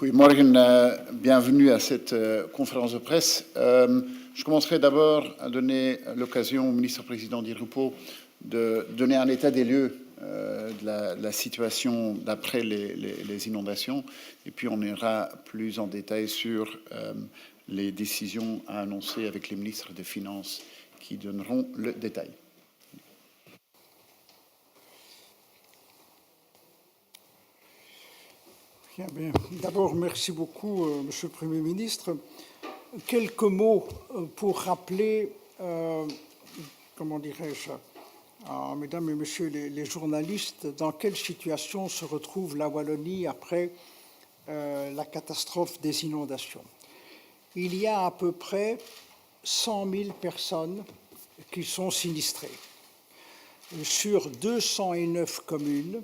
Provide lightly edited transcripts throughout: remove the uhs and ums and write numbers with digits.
Goedemorgen, bienvenue à cette conférence de presse. Je commencerai d'abord à donner l'occasion au ministre-président Di Rupo de donner un état des lieux de la situation d'après les inondations, et puis on ira plus en détail sur les décisions à annoncer avec les ministres des Finances qui donneront le détail. Bien. D'abord, merci beaucoup, Monsieur le Premier ministre. Quelques mots pour rappeler, comment dirais-je, mesdames et messieurs les journalistes, dans quelle situation se retrouve la Wallonie après la catastrophe des inondations. Il y a à peu près 100 000 personnes qui sont sinistrées sur 209 communes.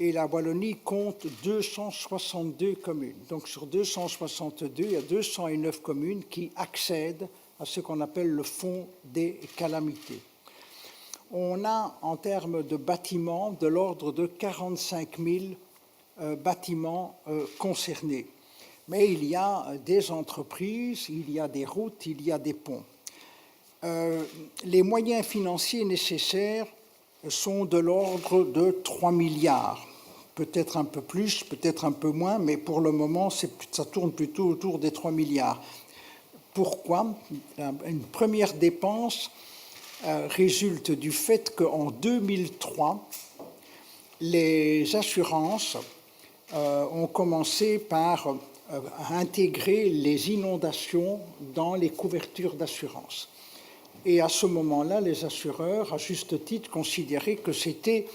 Et la Wallonie compte 262 communes. Donc sur 262, il y a 209 communes qui accèdent à ce qu'on appelle le fonds des calamités. On a, en termes de bâtiments, de l'ordre de 45 000 bâtiments concernés. Mais il y a des entreprises, il y a des routes, il y a des ponts. Les moyens financiers nécessaires sont de l'ordre de 3 milliards. Peut-être un peu plus, peut-être un peu moins, mais pour le moment, ça tourne plutôt autour des 3 milliards. Pourquoi? Une première dépense résulte du fait qu'en 2003, les assurances ont commencé par intégrer les inondations dans les couvertures d'assurance. Et à ce moment-là, les assureurs, à juste titre, considéraient que c'était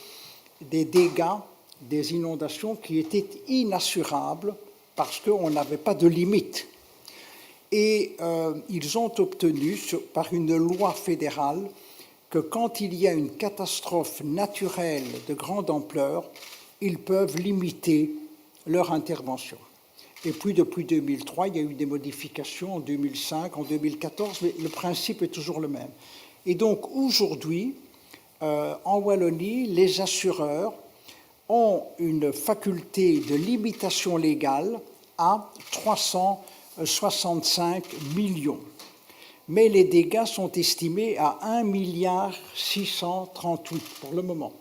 des dégâts, des inondations qui étaient inassurables parce qu'on n'avait pas de limite. Et ils ont obtenu, par une loi fédérale, que quand il y a une catastrophe naturelle de grande ampleur, ils peuvent limiter leur intervention. Et puis, depuis 2003, il y a eu des modifications en 2005, en 2014, mais le principe est toujours le même. Et donc, aujourd'hui, en Wallonie, les assureurs ont une faculté de limitation légale à 365 millions. Mais les dégâts sont estimés à 1,638 milliard pour le moment.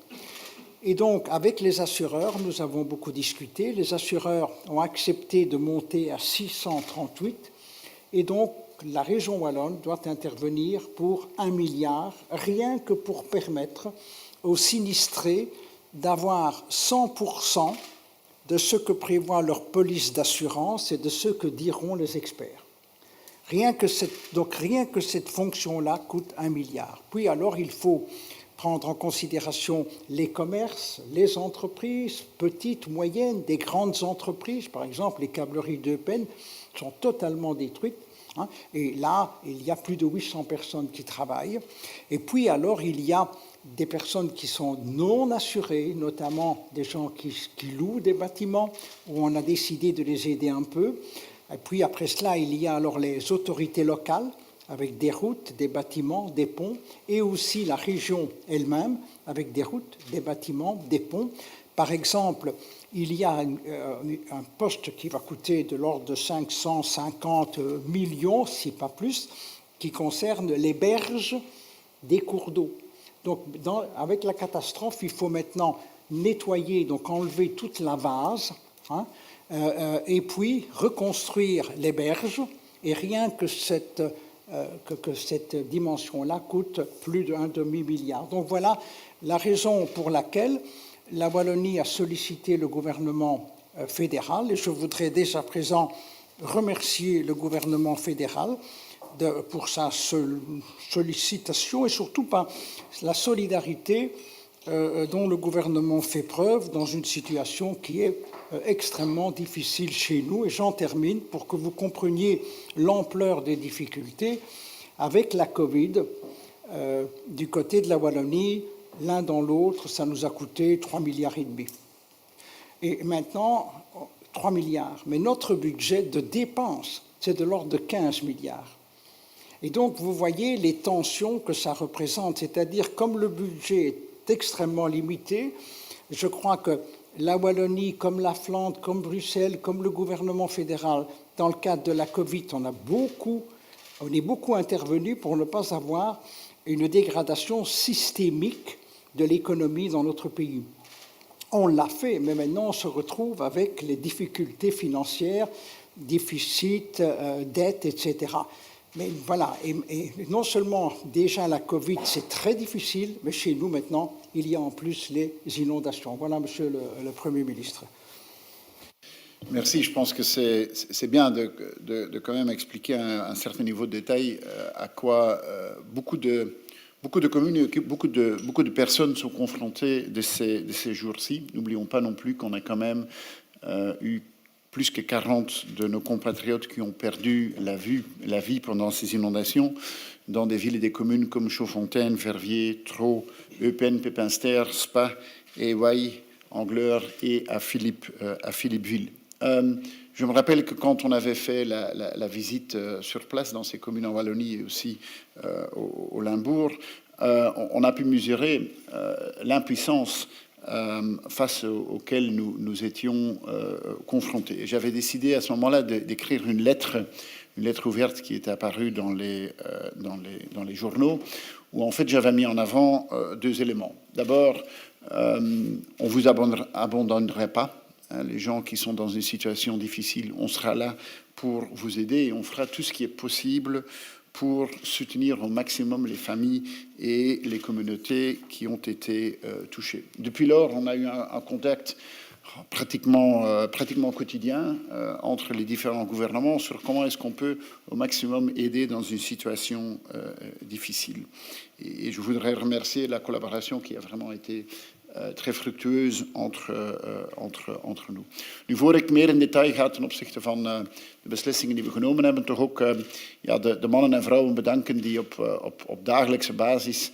Et donc, avec les assureurs, nous avons beaucoup discuté. Les assureurs ont accepté de monter à 638. Et donc, la région wallonne doit intervenir pour 1 milliard, rien que pour permettre aux sinistrés d'avoir 100% de ce que prévoit leur police d'assurance et de ce que diront les experts. Rien que cette fonction-là coûte 1 milliard. Puis alors, il faut prendre en considération les commerces, les entreprises, petites, moyennes, des grandes entreprises. Par exemple, les câbleries d'Eupen sont totalement détruites. Et là, il y a plus de 800 personnes qui travaillent. Et puis alors, il y a des personnes qui sont non assurées, notamment des gens qui louent des bâtiments, où on a décidé de les aider un peu. Et puis après cela, il y a alors les autorités locales, avec des routes, des bâtiments, des ponts, et aussi la région elle-même, avec des routes, des bâtiments, des ponts. Par exemple, il y a un poste qui va coûter de l'ordre de 550 millions, si pas plus, qui concerne les berges des cours d'eau. Donc, avec la catastrophe, il faut maintenant nettoyer, donc enlever toute la vase, et puis reconstruire les berges. Et rien que cette dimension-là coûte plus d'1 demi-milliard. Donc voilà la raison pour laquelle la Wallonie a sollicité le gouvernement fédéral, et je voudrais dès à présent remercier le gouvernement fédéral pour sa sollicitation et surtout par la solidarité dont le gouvernement fait preuve dans une situation qui est extrêmement difficile chez nous. Et j'en termine pour que vous compreniez l'ampleur des difficultés. Avec la Covid, du côté de la Wallonie, l'un dans l'autre, ça nous a coûté 3,5 milliards. Et maintenant, 3 milliards. Mais notre budget de dépenses, c'est de l'ordre de 15 milliards. Et donc, vous voyez les tensions que ça représente. C'est-à-dire, comme le budget est extrêmement limité, je crois que la Wallonie, comme la Flandre, comme Bruxelles, comme le gouvernement fédéral, dans le cadre de la Covid, on est beaucoup intervenu pour ne pas avoir une dégradation systémique de l'économie dans notre pays. On l'a fait, mais maintenant on se retrouve avec les difficultés financières, déficit, dette, etc. Mais voilà, et non seulement déjà la Covid, c'est très difficile, mais chez nous maintenant, il y a en plus les inondations. Voilà, Monsieur le Premier ministre. Merci. Je pense que c'est bien de quand même expliquer un certain niveau de détail à quoi beaucoup de communes, beaucoup de personnes sont confrontées de ces jours-ci. N'oublions pas non plus qu'on a quand même eu plus que 40 de nos compatriotes qui ont perdu la vie pendant ces inondations dans des villes et des communes comme Chaudfontaine, Verviers, Troo, Eupen, Pepinster, Spa, Ewai, Angleur et à Philippeville. Je me rappelle que quand on avait fait la visite sur place dans ces communes en Wallonie et aussi au Limbourg, on a pu mesurer l'impuissance face auquel nous étions confrontés. J'avais décidé à ce moment-là d'écrire une lettre ouverte qui était apparue dans les journaux, où en fait j'avais mis en avant deux éléments. D'abord, on vous abandonnerait pas. Les gens qui sont dans une situation difficile, on sera là pour vous aider et on fera tout ce qui est possible pour soutenir au maximum les familles et les communautés qui ont été touchées. Depuis lors, on a eu un contact pratiquement quotidien entre les différents gouvernements sur comment est-ce qu'on peut au maximum aider dans une situation difficile. Et je voudrais remercier la collaboration qui a vraiment été très fructueus entre nous. Nu, voor ik meer in detail ga ten opzichte van de beslissingen die we genomen hebben, toch ook de mannen en vrouwen bedanken die op dagelijkse basis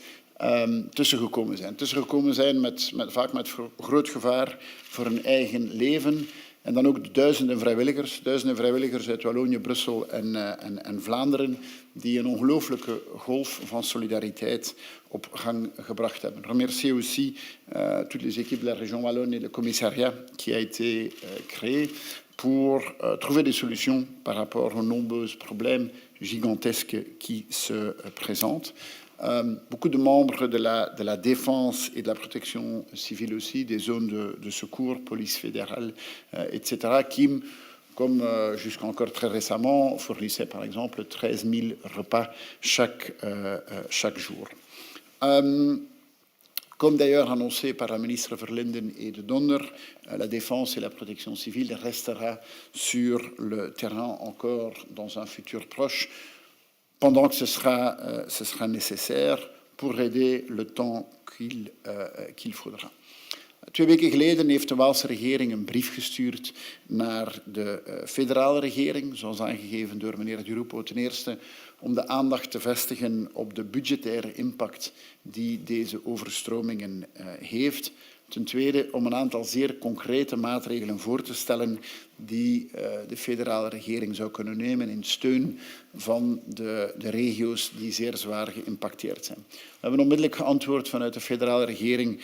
tussengekomen zijn vaak met groot gevaar voor hun eigen leven. En dan ook de duizenden vrijwilligers uit Wallonië, Brussel en Vlaanderen, die een ongelooflijke golf van solidariteit op gang gebracht hebben. Je remercie aussi toutes les équipes de la région Wallonne et le commissariat qui a été créé pour trouver des solutions par rapport aux nombreux problèmes gigantesques qui se présentent. Beaucoup de membres de la défense et de la protection civile aussi, des zones de secours, police fédérale, etc., qui, comme jusqu'à encore très récemment, fournissaient par exemple 13 000 repas chaque jour. Comme d'ailleurs annoncé par la ministre Verlinden et de Donner, la défense et la protection civile restera sur le terrain encore dans un futur proche, pendant que ce sera nécessaire pour aider le temps qu'il faudra. 2 weken geleden heeft de Waalse regering een brief gestuurd naar de federale regering, zoals aangegeven door meneer Di Rupo. Ten eerste om de aandacht te vestigen op de budgettaire impact die deze overstromingen heeft. Ten tweede om een aantal zeer concrete maatregelen voor te stellen die de federale regering zou kunnen nemen in steun van de regio's die zeer zwaar geïmpacteerd zijn. We hebben onmiddellijk geantwoord vanuit de federale regering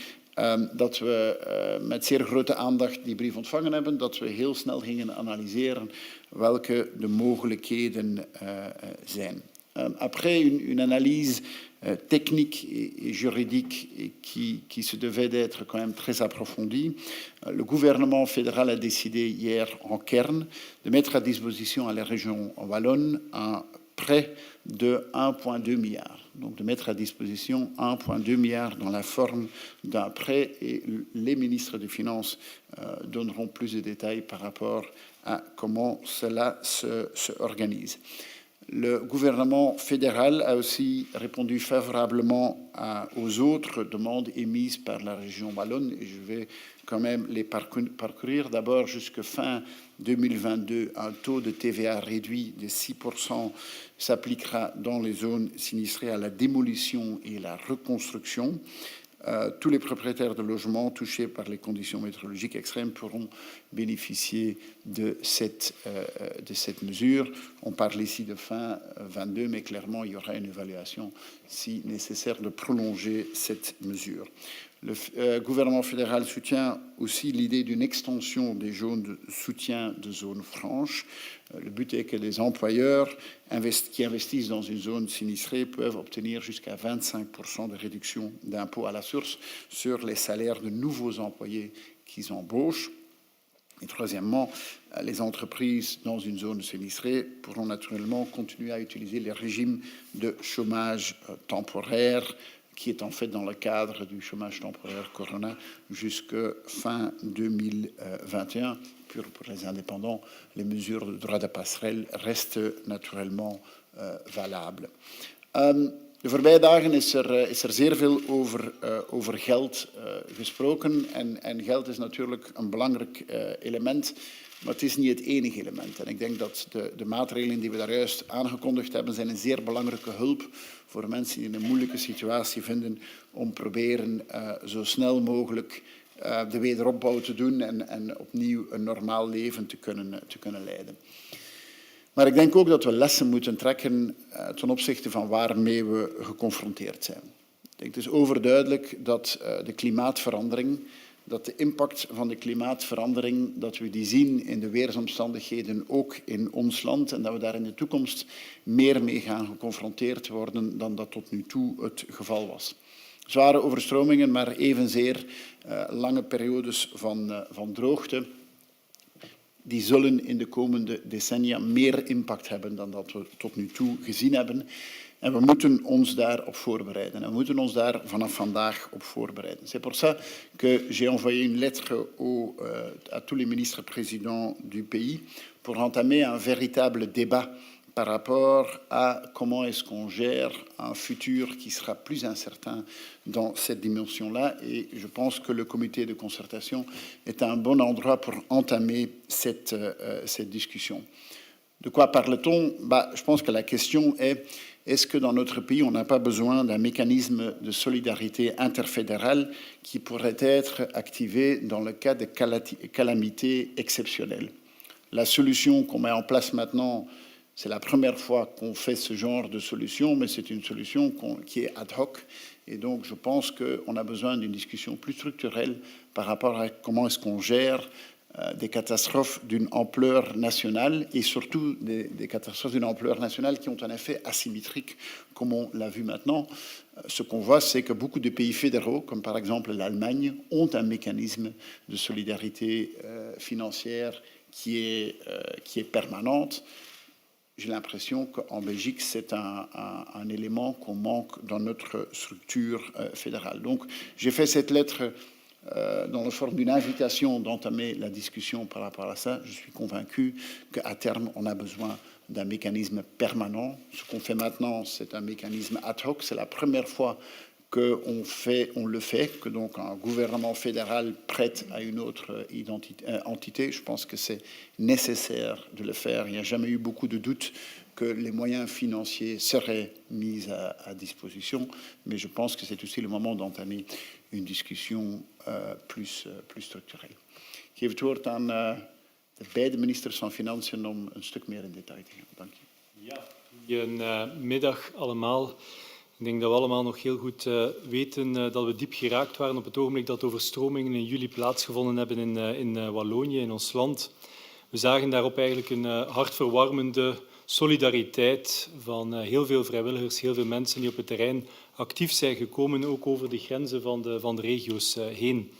dat we met zeer grote aandacht die brief ontvangen hebben, dat we heel snel gingen analyseren welke de mogelijkheden zijn. Après une analyse technique et juridique qui se devait d'être quand même très approfondie, le gouvernement fédéral a décidé hier en Kern de mettre à disposition à la région wallonne un prêt de 1,2 milliard. Donc de mettre à disposition 1,2 milliard dans la forme d'un prêt et les ministres des Finances donneront plus de détails par rapport à comment cela se organise. Le gouvernement fédéral a aussi répondu favorablement aux autres demandes émises par la région wallonne et je vais quand même les parcourir. D'abord, jusqu'à fin 2022, un taux de TVA réduit de 6% s'appliquera dans les zones sinistrées à la démolition et la reconstruction. Tous les propriétaires de logements touchés par les conditions météorologiques extrêmes pourront bénéficier de cette mesure. On parle ici de fin 22, mais clairement, il y aura une évaluation si nécessaire de prolonger cette mesure. Le gouvernement fédéral soutient aussi l'idée d'une extension des zones de soutien de zones franches. Le but est que les employeurs qui investissent dans une zone sinistrée peuvent obtenir jusqu'à 25% de réduction d'impôt à la source sur les salaires de nouveaux employés qu'ils embauchent. Et troisièmement, les entreprises dans une zone sinistrée pourront naturellement continuer à utiliser les régimes de chômage temporaire qui est en fait dans le cadre du chômage temporaire Corona jusqu'à fin 2021. Pour les indépendants, les mesures de droit de passerelle restent naturellement valables. De voorbije dagen is er zeer veel over geld gesproken. En geld is natuurlijk een belangrijk element, maar het is niet het enige element. En ik denk dat de maatregelen die we daar juist aangekondigd hebben, zijn een zeer belangrijke hulp voor mensen die in een moeilijke situatie vinden om proberen zo snel mogelijk de wederopbouw te doen en opnieuw een normaal leven te kunnen leiden. Maar ik denk ook dat we lessen moeten trekken ten opzichte van waarmee we geconfronteerd zijn. Ik denk het is overduidelijk dat de klimaatverandering, dat de impact van de klimaatverandering, dat we die zien in de weersomstandigheden ook in ons land en dat we daar in de toekomst meer mee gaan geconfronteerd worden dan dat tot nu toe het geval was. Zware overstromingen, maar evenzeer lange periodes van droogte. Die zullen in de komende decennia meer impact hebben dan dat we tot nu toe gezien hebben. En we moeten ons daarop voorbereiden. En we moeten ons daar vanaf vandaag op voorbereiden. C'est pour ça que j'ai envoyé une lettre à tous les ministres présidents du pays pour entamer un véritable débat par rapport à comment est-ce qu'on gère un futur qui sera plus incertain dans cette dimension-là. Et je pense que le comité de concertation est un bon endroit pour entamer cette discussion. De quoi parle-t-on? Je pense que la question est-ce que dans notre pays, on n'a pas besoin d'un mécanisme de solidarité interfédérale qui pourrait être activé dans le cas de calamités exceptionnelles? La solution qu'on met en place maintenant, c'est la première fois qu'on fait ce genre de solution, mais c'est une solution qui est ad hoc. Et donc, je pense qu'on a besoin d'une discussion plus structurelle par rapport à comment est-ce qu'on gère des catastrophes d'une ampleur nationale et surtout des catastrophes d'une ampleur nationale qui ont un effet asymétrique, comme on l'a vu maintenant. Ce qu'on voit, c'est que beaucoup de pays fédéraux, comme par exemple l'Allemagne, ont un mécanisme de solidarité financière qui est permanente. J'ai l'impression qu'en Belgique, c'est un élément qu'on manque dans notre structure fédérale. Donc, j'ai fait cette lettre dans la forme d'une invitation d'entamer la discussion par rapport à ça. Je suis convaincu qu'à terme, on a besoin d'un mécanisme permanent. Ce qu'on fait maintenant, c'est un mécanisme ad hoc. C'est la première fois qu'on le fait, que donc un gouvernement fédéral prête à une autre entité. Je pense que c'est nécessaire de le faire. Il n'y a jamais eu beaucoup de doutes que les moyens financiers seraient mis à disposition, mais je pense que c'est aussi le moment d'entamer une discussion plus structurelle. Ik geef het woord aan de beide ministers van Financiën om een stuk meer in detail te gaan. Dank je. Ja, goedemiddag allemaal. Ik denk dat we allemaal nog heel goed weten dat we diep geraakt waren op het ogenblik dat overstromingen in juli plaatsgevonden hebben in Wallonië, in ons land. We zagen daarop eigenlijk een hartverwarmende solidariteit van heel veel vrijwilligers, heel veel mensen die op het terrein actief zijn gekomen, ook over de grenzen van de regio's heen.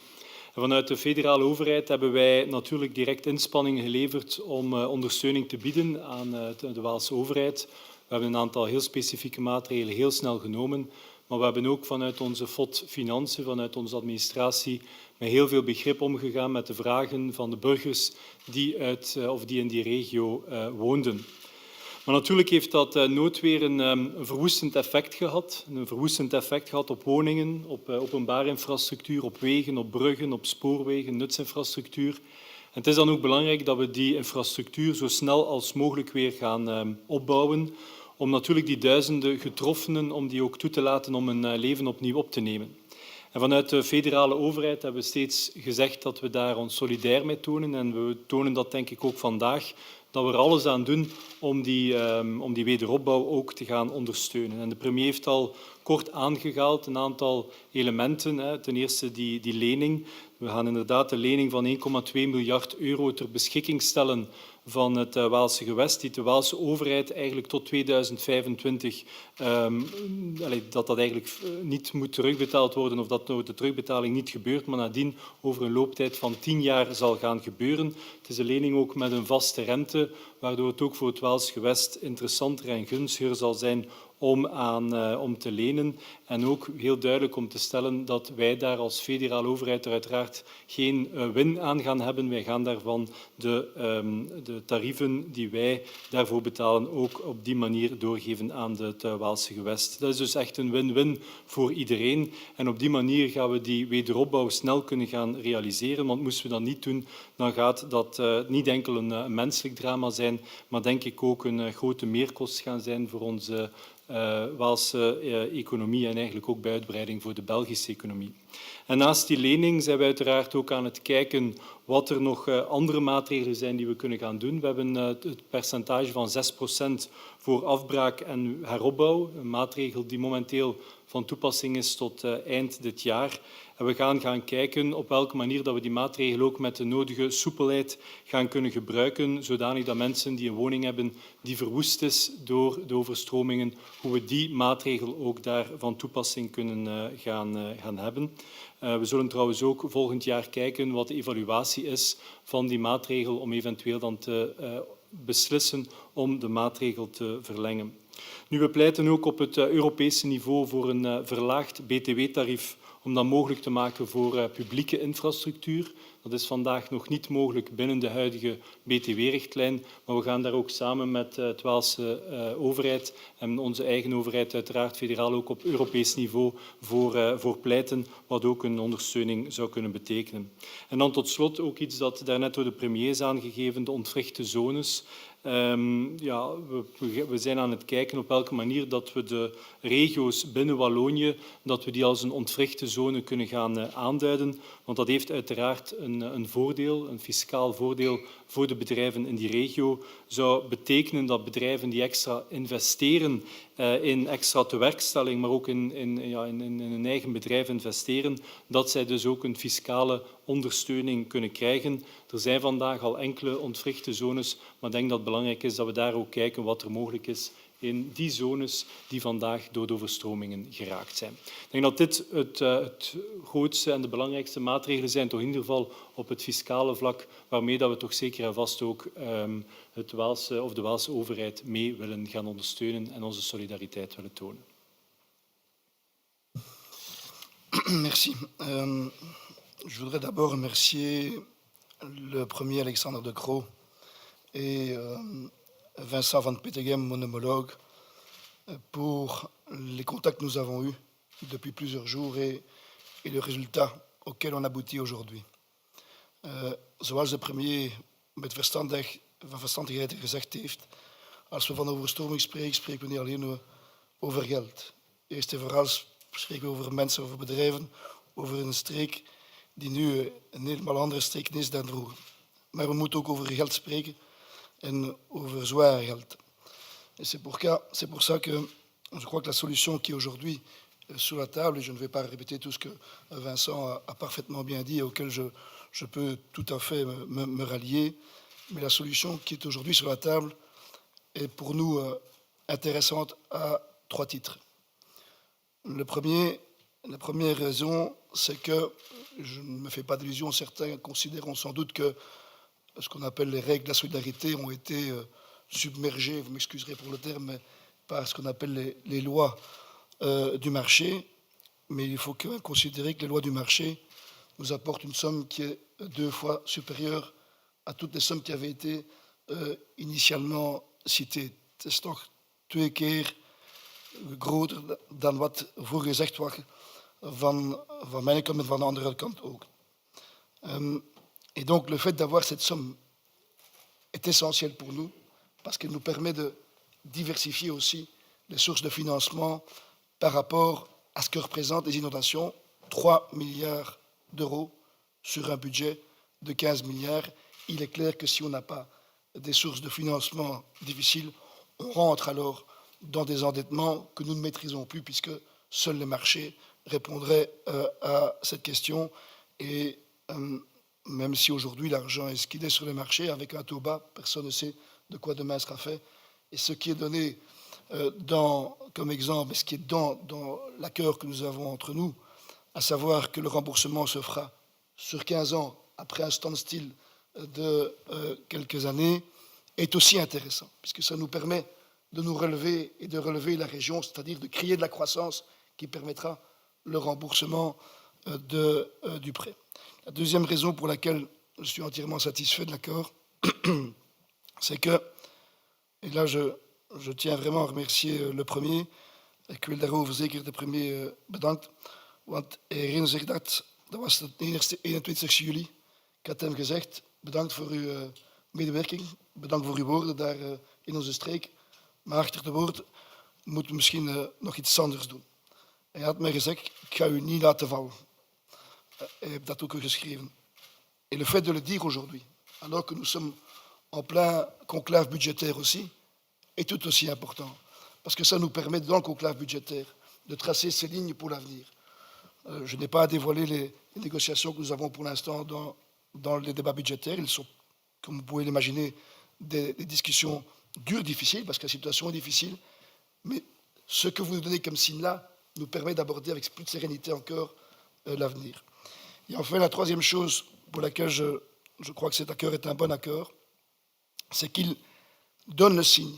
En vanuit de federale overheid hebben wij natuurlijk direct inspanningen geleverd om ondersteuning te bieden aan de Waalse overheid. We hebben een aantal heel specifieke maatregelen heel snel genomen, maar we hebben ook vanuit onze FOD Financiën, vanuit onze administratie, met heel veel begrip omgegaan met de vragen van de burgers die in die regio woonden. Maar natuurlijk heeft dat noodweer een verwoestend effect gehad. Een verwoestend effect gehad op woningen, op openbare infrastructuur, op wegen, op bruggen, op spoorwegen, nutsinfrastructuur. En het is dan ook belangrijk dat we die infrastructuur zo snel als mogelijk weer gaan opbouwen, om natuurlijk die duizenden getroffenen, om die ook toe te laten om hun leven opnieuw op te nemen. En vanuit de federale overheid hebben we steeds gezegd dat we daar ons solidair mee tonen. En we tonen dat denk ik ook vandaag dat we er alles aan doen om die wederopbouw ook te gaan ondersteunen. En de premier heeft al kort aangehaald een aantal elementen. Ten eerste die lening. We gaan inderdaad de lening van 1,2 miljard euro ter beschikking stellen van het Waalse gewest, die de Waalse overheid eigenlijk tot 2025 dat eigenlijk niet moet terugbetaald worden of dat de terugbetaling niet gebeurt, maar nadien over een looptijd van 10 jaar zal gaan gebeuren. Het is een lening ook met een vaste rente, waardoor het ook voor het Waals gewest interessanter en gunstiger zal zijn om te lenen. En ook heel duidelijk om te stellen dat wij daar als federale overheid er uiteraard geen win aan gaan hebben. Wij gaan daarvan de tarieven die wij daarvoor betalen ook op die manier doorgeven aan het Waalse gewest. Dat is dus echt een win-win voor iedereen. En op die manier gaan we die wederopbouw snel kunnen gaan realiseren. Want moesten we dat niet doen, dan gaat dat niet enkel een menselijk drama zijn, maar denk ik ook een grote meerkost gaan zijn voor onze Waalse economie en eigenlijk ook bij uitbreiding voor de Belgische economie. En naast die lening zijn we uiteraard ook aan het kijken wat er nog andere maatregelen zijn die we kunnen gaan doen. We hebben het percentage van 6% voor afbraak en heropbouw, een maatregel die momenteel van toepassing is tot eind dit jaar. En we gaan kijken op welke manier dat we die maatregel ook met de nodige soepelheid gaan kunnen gebruiken, zodanig dat mensen die een woning hebben die verwoest is door de overstromingen, hoe we die maatregel ook daar van toepassing kunnen gaan hebben. We zullen trouwens ook volgend jaar kijken wat de evaluatie is van die maatregel om eventueel dan te beslissen om de maatregel te verlengen. Nu, we pleiten ook op het Europese niveau voor een verlaagd btw-tarief om dat mogelijk te maken voor publieke infrastructuur. Dat is vandaag nog niet mogelijk binnen de huidige btw-richtlijn, maar we gaan daar ook samen met de Waalse overheid en onze eigen overheid uiteraard federaal ook op Europees niveau voor pleiten, wat ook een ondersteuning zou kunnen betekenen. En dan tot slot ook iets dat daarnet door de premier is aangegeven, de ontwrichte zones. We zijn aan het kijken op welke manier dat we de regio's binnen Wallonië dat we die als een ontwrichte zone kunnen gaan aanduiden. Want dat heeft uiteraard een voordeel, een fiscaal voordeel voor de bedrijven in die regio. Zou betekenen dat bedrijven die extra investeren in extra tewerkstelling, maar ook in hun eigen bedrijf investeren, dat zij dus ook een fiscale ondersteuning kunnen krijgen. Er zijn vandaag al enkele ontwrichte zones, maar ik denk dat het belangrijk is dat we daar ook kijken wat er mogelijk is in die zones die vandaag door de overstromingen geraakt zijn. Ik denk dat dit het grootste en de belangrijkste maatregelen zijn, toch in ieder geval op het fiscale vlak, waarmee dat we toch zeker en vast ook de Waalse overheid mee willen gaan ondersteunen en onze solidariteit willen tonen. Merci. Je voudrais d'abord remercier le premier Alexander De Croo et Vincent Van Petegem, mon homologue, pour les contacts que nous avons eus depuis plusieurs jours et le résultat auquel on aboutit aujourd'hui. Zoals de premier met verstandigheid gezegd heeft, als we van overstroming spreken we niet alleen over geld. Eerst en vooral spreken we over mensen, over bedrijven, over een streek die nu een helemaal andere streek is dan vroeger. Maar we moeten ook over geld spreken en over zwaar geld. Et c'est pour ça que je crois que la solution qui est aujourd'hui sur la table, et je ne vais pas répéter tout ce que Vincent a parfaitement bien dit et auquel je peux tout à fait me rallier, mais la solution qui est aujourd'hui sur la table est pour nous intéressante à 3 titres. La première raison, c'est que, je ne me fais pas d'illusion, certains considéreront sans doute que ce qu'on appelle les règles de la solidarité ont été submergées, vous m'excuserez pour le terme, mais par ce qu'on appelle les lois du marché. Mais il faut quand même considérer que les lois du marché nous apportent une somme qui est 2 fois supérieure à toutes les sommes qui avaient été initialement citées. Het is toch 2 keer groter dan wat vroeger gezegd was van mijn kant en van de andere kant ook. Et donc le fait d'avoir cette somme est essentiel pour nous parce qu'elle nous permet de diversifier aussi les sources de financement par rapport à ce que représentent les inondations, 3 milliards d'euros sur un budget de 15 milliards. Il est clair que si on n'a pas des sources de financement difficiles, on rentre alors dans des endettements que nous ne maîtrisons plus, puisque seuls les marchés répondraient à cette question. Et même si aujourd'hui l'argent est skidé sur les marchés, avec un taux bas, personne ne sait de quoi demain sera fait. Et ce qui est donné comme exemple, et ce qui est dans l'accord que nous avons entre nous, à savoir que le remboursement se fera sur 15 ans après un standstill de quelques années, est aussi intéressant, puisque ça nous permet de nous relever et de relever la région, c'est-à-dire de créer de la croissance qui permettra le remboursement du prêt. La deuxième raison pour laquelle je suis entièrement satisfait de l'accord, c'est que, et là je tiens vraiment à remercier le premier, ik wil daarover zeker de premier bedankt, want hij herinnert zich dat was de 21 juli. Ik had hem gezegd, bedankt voor uw medewerking, bedankt voor uw woorden daar in onze streek, maar achter de woorden moeten we misschien nog iets anders doen. Hij had mij gezegd, ik ga u niet laten vallen. Hij heeft dat ook geschreven. Et le fait de le dire aujourd'hui, alors que nous sommes en plein conclave budgétaire aussi, est tout aussi important. Parce que ça nous permet, dans le conclave budgétaire, de tracer ces lignes pour l'avenir. Je n'ai pas à dévoiler les négociations que nous avons pour l'instant dans les débats budgétaires. Ils sont, comme vous pouvez l'imaginer, des discussions dures, difficiles, parce que la situation est difficile. Mais ce que vous nous donnez comme signe-là nous permet d'aborder avec plus de sérénité encore l'avenir. Et enfin, la troisième chose pour laquelle je crois que cet accord est un bon accord, c'est qu'il donne le signe,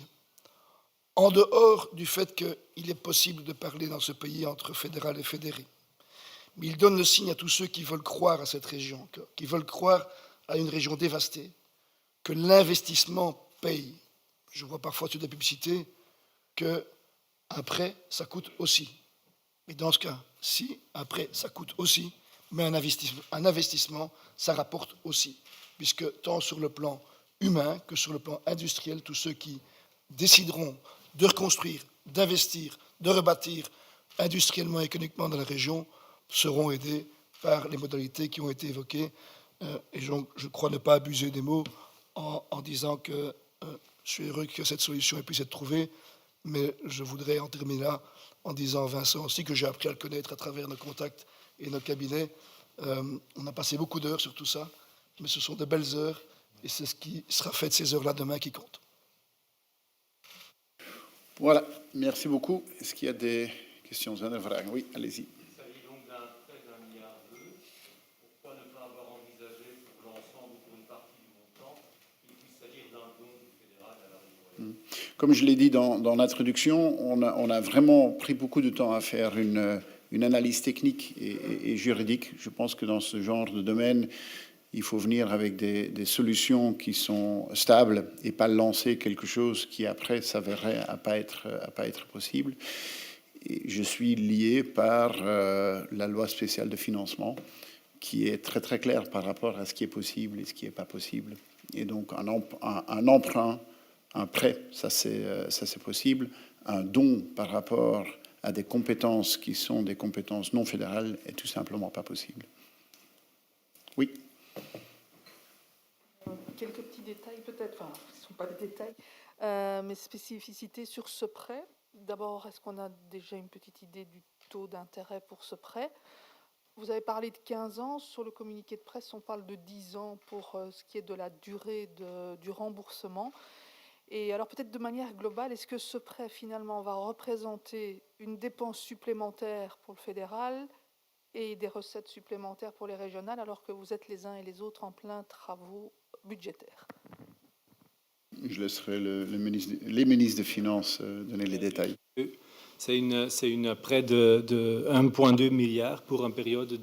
en dehors du fait qu'il est possible de parler dans ce pays entre fédéral et fédéré, mais il donne le signe à tous ceux qui veulent croire à cette région, qui veulent croire à une région dévastée, que l'investissement paye. Je vois parfois sur des publicités qu'un prêt, ça coûte aussi. Mais dans ce cas, si un prêt, ça coûte aussi, mais un investissement, ça rapporte aussi. Puisque tant sur le plan humain que sur le plan industriel, tous ceux qui décideront de reconstruire, d'investir, de rebâtir industriellement et économiquement dans la région seront aidés par les modalités qui ont été évoquées. Et je crois ne pas abuser des mots en disant que je suis heureux que cette solution puisse être trouvée, mais je voudrais en terminer là en disant à Vincent aussi que j'ai appris à le connaître à travers nos contacts et nos cabinets. On a passé beaucoup d'heures sur tout ça, mais ce sont de belles heures et c'est ce qui sera fait de ces heures-là demain qui compte. Voilà, merci beaucoup. Est-ce qu'il y a des questions? Oui, allez-y. Il s'agit donc d'un prêt d'1,2 milliard. Pourquoi ne pas avoir envisagé pour l'ensemble ou pour une partie du montant qu'il puisse s'agir d'un don fédéral à la région? Comme je l'ai dit dans l'introduction, on a vraiment pris beaucoup de temps à faire une analyse technique et juridique. Je pense que dans ce genre de domaine, il faut venir avec des solutions qui sont stables et pas lancer quelque chose qui après s'avérerait à pas être possible. Et je suis lié par la loi spéciale de financement qui est très très claire par rapport à ce qui est possible et ce qui n'est pas possible. Et donc un emprunt, un prêt, ça c'est possible. Un don par rapport à des compétences qui sont des compétences non fédérales est tout simplement pas possible. Oui. Quelques petits détails peut-être, enfin, ce ne sont pas des détails, mais spécificités sur ce prêt. D'abord, est-ce qu'on a déjà une petite idée du taux d'intérêt pour ce prêt? Vous avez parlé de 15 ans, sur le communiqué de presse, on parle de 10 ans pour ce qui est de la durée du remboursement. Et alors peut-être de manière globale, est-ce que ce prêt finalement va représenter une dépense supplémentaire pour le fédéral et des recettes supplémentaires pour les régionales, alors que vous êtes les uns et les autres en plein travaux budgétaires? Je laisserai les ministres des Finances donner les détails. C'est une prêt de 1,2 milliard pour une période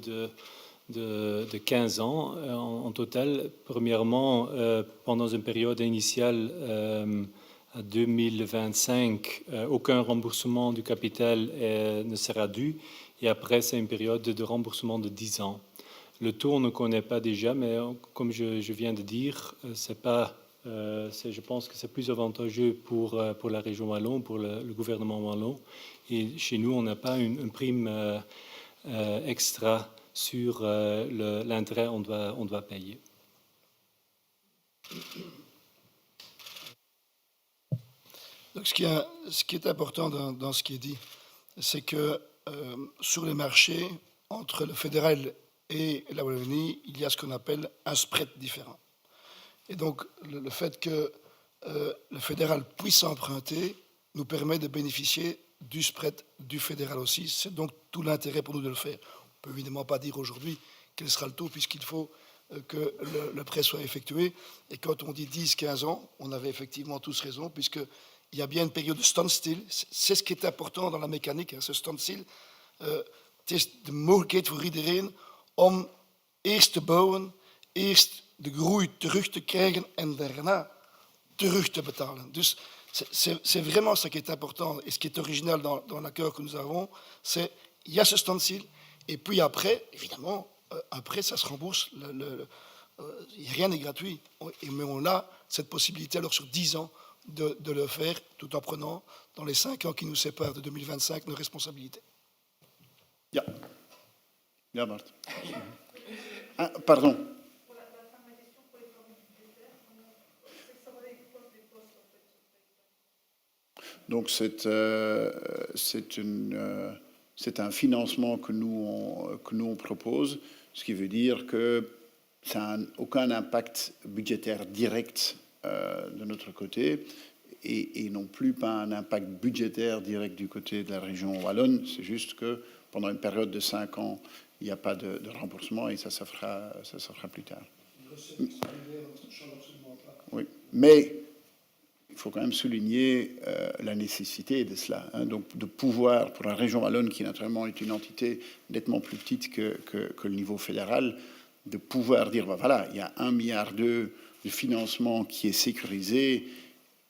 de 15 ans en total. Premièrement, pendant une période initiale à 2025, aucun remboursement du capital ne sera dû. Et après, c'est une période de remboursement de 10 ans. Le taux, on ne connaît pas déjà, mais comme je viens de dire, je pense que c'est plus avantageux pour la région wallonne, pour le gouvernement wallon. Et chez nous, on n'a pas une prime extra sur l'intérêt qu'on doit payer. Donc, ce qui est important dans ce qui est dit, c'est que sur les marchés, entre le fédéral et la Wallonie, il y a ce qu'on appelle un spread différent. Et donc, le fait que le fédéral puisse emprunter nous permet de bénéficier du spread du fédéral aussi. C'est donc tout l'intérêt pour nous de le faire. On ne peut évidemment pas dire aujourd'hui quel sera le taux, puisqu'il faut que le prêt soit effectué. Et quand on dit 10-15 ans, on avait effectivement tous raison, puisqu'il y a bien une période de standstill. C'est ce qui est important dans la mécanique, hein, ce standstill. Het is de mogelijkheid voor iedereen om eerst te bouwen, eerst de groei terug te krijgen en daarna terug te betalen. Dus c'est vraiment ce qui est important et ce qui est original dans l'accord que nous avons, c'est il y a ce standstill et puis après, évidemment, après ça se rembourse. Rien n'est gratuit, mais on a cette possibilité alors sur 10 ans de le faire tout en prenant dans les 5 ans qui nous séparent de 2025 nos responsabilités. Ja. Ja, Bart. Ah, pardon. Donc c'est un financement que nous on propose, ce qui veut dire que ça n'a aucun impact budgétaire direct de notre côté et non plus pas un impact budgétaire direct du côté de la région wallonne. C'est juste que pendant une période de 5 ans, il n'y a pas de remboursement et ça se fera plus tard. Oui, mais il faut quand même souligner la nécessité de cela, hein, donc de pouvoir, pour la région wallonne, qui naturellement est une entité nettement plus petite que le niveau fédéral, de pouvoir dire, ben voilà, il y a 1,2 milliard de financement qui est sécurisé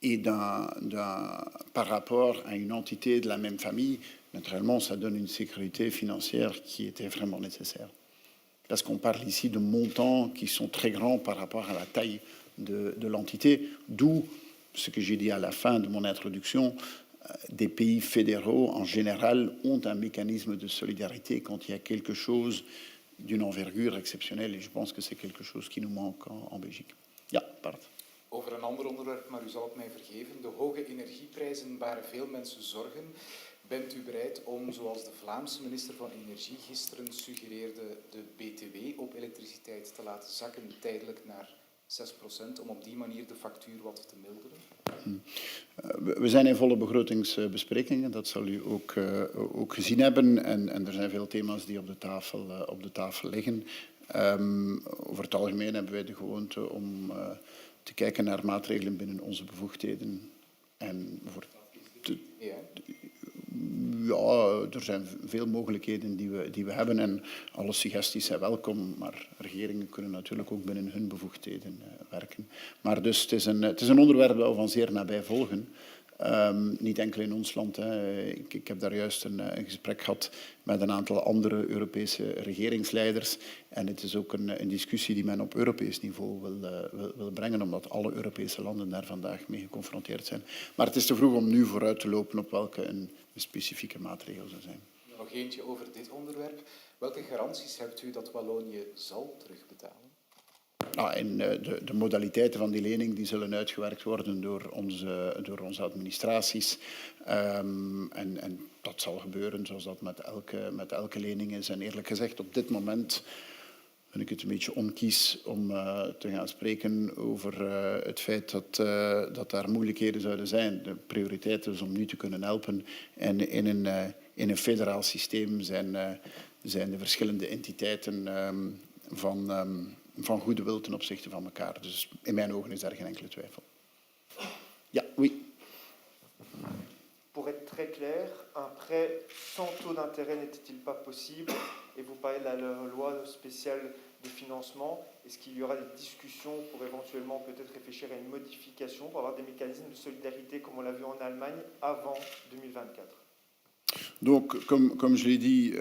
et par rapport à une entité de la même famille, naturellement, ça donne une sécurité financière qui était vraiment nécessaire. Parce qu'on parle ici de montants qui sont très grands par rapport à la taille de l'entité, d'où ce que j'ai dit à la fin de mon introduction, des pays fédéraux, en général, ont un mécanisme de solidarité quand il y a quelque chose d'une envergure exceptionnelle. Et je pense que c'est quelque chose qui nous manque en Belgique. Ja, Bart. Over een ander onderwerp, maar u zal het mij vergeven. De hoge energieprijzen baren veel mensen zorgen. Bent u bereid om, zoals de Vlaamse minister van Energie gisteren suggereerde, de BTW op elektriciteit te laten zakken tijdelijk naar 6%, om op die manier de factuur wat te milderen? We zijn in volle begrotingsbesprekingen, dat zal u ook gezien hebben. En er zijn veel thema's die op de tafel liggen. Over het algemeen hebben wij de gewoonte om te kijken naar maatregelen binnen onze bevoegdheden. En ja, er zijn veel mogelijkheden die we hebben en alle suggesties zijn welkom, maar regeringen kunnen natuurlijk ook binnen hun bevoegdheden werken. Maar dus het is een onderwerp dat we van zeer nabij volgen. Niet enkel in ons land. Hè. Ik heb daar juist een gesprek gehad met een aantal andere Europese regeringsleiders. En het is ook een discussie die men op Europees niveau wil brengen, omdat alle Europese landen daar vandaag mee geconfronteerd zijn. Maar het is te vroeg om nu vooruit te lopen op welke een specifieke maatregel zou zijn. Nog eentje over dit onderwerp. Welke garanties hebt u dat Wallonië zal terugbetalen? Nou, en de modaliteiten van die lening die zullen uitgewerkt worden door onze administraties. En dat zal gebeuren zoals dat met elke lening is. En eerlijk gezegd, op dit moment vind ik het een beetje onkies om te gaan spreken over het feit dat daar moeilijkheden zouden zijn. De prioriteit is om nu te kunnen helpen. En in een federaal systeem zijn de verschillende entiteiten van goede wil ten opzichte van elkaar. Dus in mijn ogen is daar geen enkele twijfel. Ja, oui. Pour être très clair, un prêt sans taux d'intérêt n'était-il pas possible? Et vous parlez de la loi spéciale de financement. Est-ce qu'il y aura des discussions pour éventuellement peut-être réfléchir à une modification pour avoir des mécanismes de solidarité comme on l'a vu en Allemagne avant 2024? Donc, comme je l'ai dit,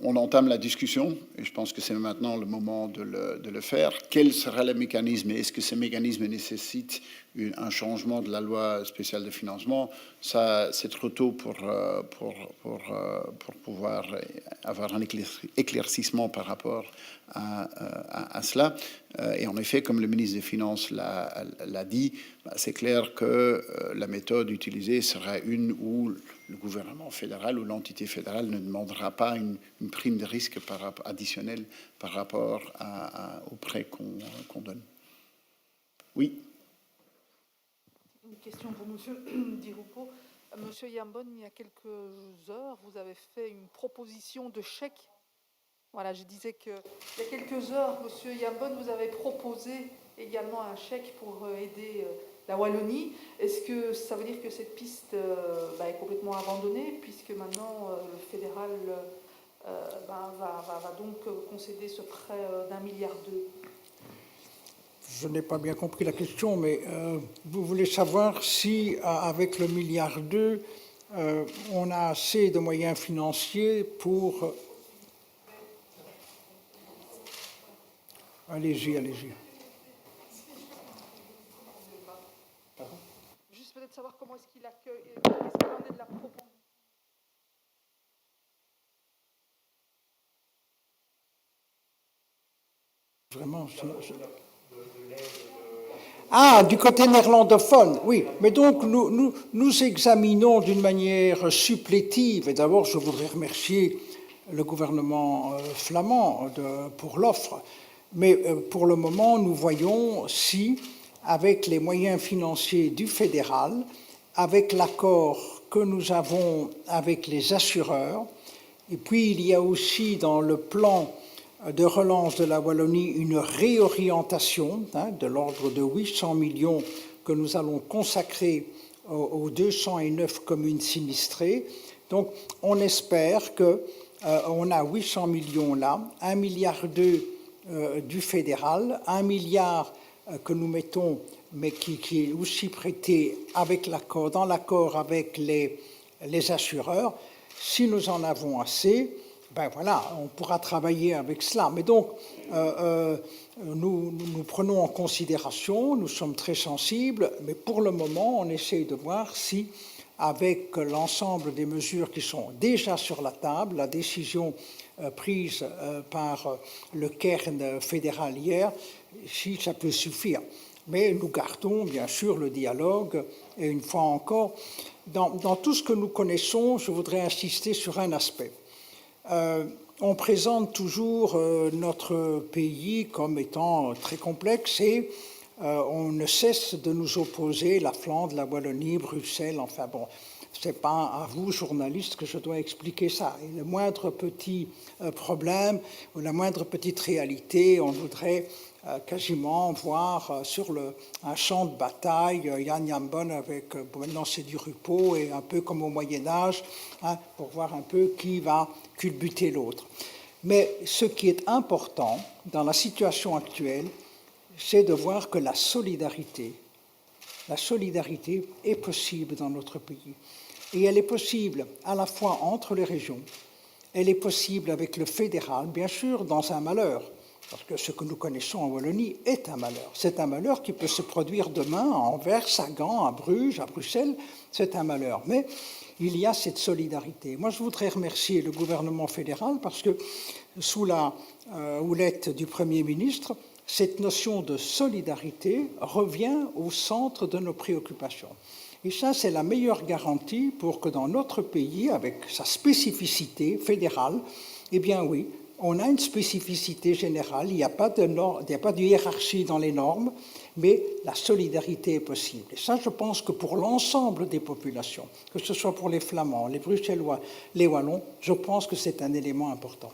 on entame la discussion et je pense que c'est maintenant le moment de le faire. Quel sera le mécanisme? Est-ce que ce mécanisme nécessite un changement de la loi spéciale de financement? Ça, c'est trop tôt pour pouvoir avoir un éclaircissement par rapport à cela. Et en effet, comme le ministre des Finances l'a dit, c'est clair que la méthode utilisée sera une où le gouvernement fédéral ou l'entité fédérale ne demandera pas une prime de risque additionnelle par rapport au prêt qu'on donne. Oui. Une question pour M. Di Rupo. Monsieur Yambon, il y a quelques heures, vous avez fait une proposition de chèque. Voilà, je disais qu'il y a quelques heures, Monsieur Yambon, vous avez proposé également un chèque pour aider la Wallonie. Est-ce que ça veut dire que cette piste est complètement abandonnée, puisque maintenant le fédéral va donc concéder ce prêt d'1,2 milliard? Je n'ai pas bien compris la question, mais vous voulez savoir si, avec le 1,2 milliard, on a assez de moyens financiers pour... Allez-y, allez-y. Juste peut-être savoir comment est-ce qu'il accueille, qu'est-ce qu'il en est de la proposition. Vraiment, Ah, du côté néerlandophone, oui. Mais donc, nous examinons d'une manière supplétive, et d'abord, je voudrais remercier le gouvernement flamand pour l'offre, mais pour le moment, nous voyons si, avec les moyens financiers du fédéral, avec l'accord que nous avons avec les assureurs, et puis il y a aussi dans le plan de relance de la Wallonie une réorientation de l'ordre de 800 millions que nous allons consacrer aux 209 communes sinistrées. Donc on espère qu'on a 800 millions là, 1,2 milliard du fédéral, 1 milliard que nous mettons, mais qui est aussi prêté avec l'accord, dans l'accord avec les assureurs. Si nous en avons assez, ben voilà, on pourra travailler avec cela. Mais donc, nous prenons en considération, nous sommes très sensibles, mais pour le moment, on essaye de voir si, avec l'ensemble des mesures qui sont déjà sur la table, la décision prise par le Cairn fédéral hier, si ça peut suffire. Mais nous gardons bien sûr le dialogue, et une fois encore, dans tout ce que nous connaissons, je voudrais insister sur un aspect. On présente toujours notre pays comme étant très complexe et on ne cesse de nous opposer la Flandre, la Wallonie, Bruxelles, enfin bon, c'est pas à vous, journalistes, que je dois expliquer ça. Et le moindre petit problème ou la moindre petite réalité, on voudrait quasiment voir sur un champ de bataille Jan Yambon avec, maintenant c'est Di Rupo, et un peu comme au Moyen-Âge, pour voir un peu qui va culbuter l'autre. Mais ce qui est important dans la situation actuelle, c'est de voir que la solidarité est possible dans notre pays. Et elle est possible à la fois entre les régions, elle est possible avec le fédéral, bien sûr, dans un malheur. Parce que ce que nous connaissons en Wallonie est un malheur. C'est un malheur qui peut se produire demain à Anvers, à Gand, à Bruges, à Bruxelles. C'est un malheur. Mais il y a cette solidarité. Moi, je voudrais remercier le gouvernement fédéral parce que, sous la houlette du Premier ministre, cette notion de solidarité revient au centre de nos préoccupations. Et ça, c'est la meilleure garantie pour que dans notre pays, avec sa spécificité fédérale, eh bien oui, on a une spécificité générale, il n'y a pas de hiérarchie dans les normes, mais la solidarité est possible. Et ça, je pense que pour l'ensemble des populations, que ce soit pour les Flamands, les Bruxellois, les Wallons, je pense que c'est un élément important.